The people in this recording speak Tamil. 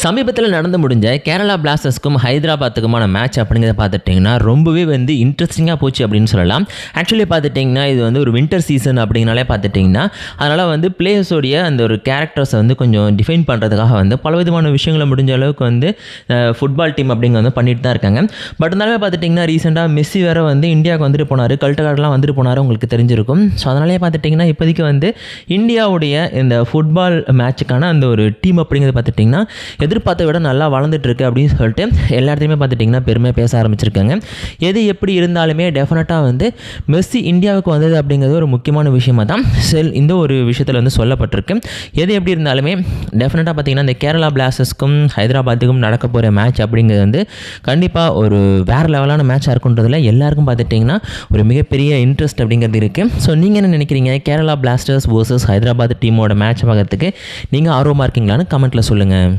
சமீபத்தில் நடந்து முடிஞ்ச கேரளா பிளாஸ்டர்ஸ்க்கும் ஹைதராபாத்துக்குமான மேட்ச் அப்படிங்கிறத பார்த்துட்டிங்கன்னா ரொம்பவே இன்ட்ரெஸ்டிங்காக போச்சு அப்படின்னு சொல்லலாம். ஆக்சுவலி பார்த்துட்டிங்கன்னா இது ஒரு வின்டர் சீசன் அப்படிங்கனாலே பார்த்துட்டிங்கன்னா அதனால் பிளேயர்ஸோடைய அந்த ஒரு கேரக்டர்ஸை கொஞ்சம் டிஃபைன் பண்ணுறதுக்காக பலவிதமான விஷயங்களை முடிஞ்ச அளவுக்கு ஃபுட்பால் டீம் அப்படிங்க பண்ணிட்டு தான் இருக்காங்க. பட் இருந்தாலுமே பார்த்துட்டிங்கன்னா ரீசெண்டாக மெஸ்ஸி வேறு இந்தியாவுக்கு வந்துட்டு போனார், கல்ட்டகார்டெலாம் வந்துட்டு போனார், உங்களுக்கு தெரிஞ்சிருக்கும். ஸோ அதனாலே பார்த்துட்டிங்கன்னா இப்போதைக்கு இந்தியாவுடைய இந்த ஃபுட்பால் மேட்சுக்கான அந்த ஒரு டீம் அப்படிங்கிறது பார்த்துட்டிங்கன்னா எதிர்பார்த்த விட நல்லா வளர்ந்துட்டுருக்கு அப்படின்னு சொல்லிட்டு எல்லா இடத்துலையுமே பார்த்துட்டிங்கன்னா பெருமையாக பேச ஆரம்பிச்சிருக்காங்க. எது எப்படி இருந்தாலுமே டெஃபினட்டாக மெஸ்ஸி இந்தியாவுக்கு வந்தது அப்படிங்கிறது ஒரு முக்கியமான விஷயமாக தான் இந்த ஒரு விஷயத்தில் சொல்லப்பட்டிருக்கு. எது எப்படி இருந்தாலுமே டெஃபினட்டாக பார்த்திங்கன்னா இந்த கேரளா பிளாஸ்டர்ஸ்க்கும் ஹைதராபாத்துக்கும் நடக்க போகிற மேட்ச் அப்படிங்கிறது கண்டிப்பாக ஒரு வேறு லெவலான மேட்சாக இருக்குன்றதுல எல்லாருக்கும் பார்த்துட்டிங்கன்னா ஒரு மிகப்பெரிய இன்ட்ரெஸ்ட் அப்படிங்கிறது இருக்குது. ஸோ நீங்கள் என்ன நினைக்கிறீங்க? கேரளா பிளாஸ்டர்ஸ் vs ஹைதராபாத் டீமோட மேட்ச் பார்க்கறதுக்கு நீங்கள் ஆர்வமாக இருக்கீங்களான்னு கமெண்ட்டில் சொல்லுங்கள்.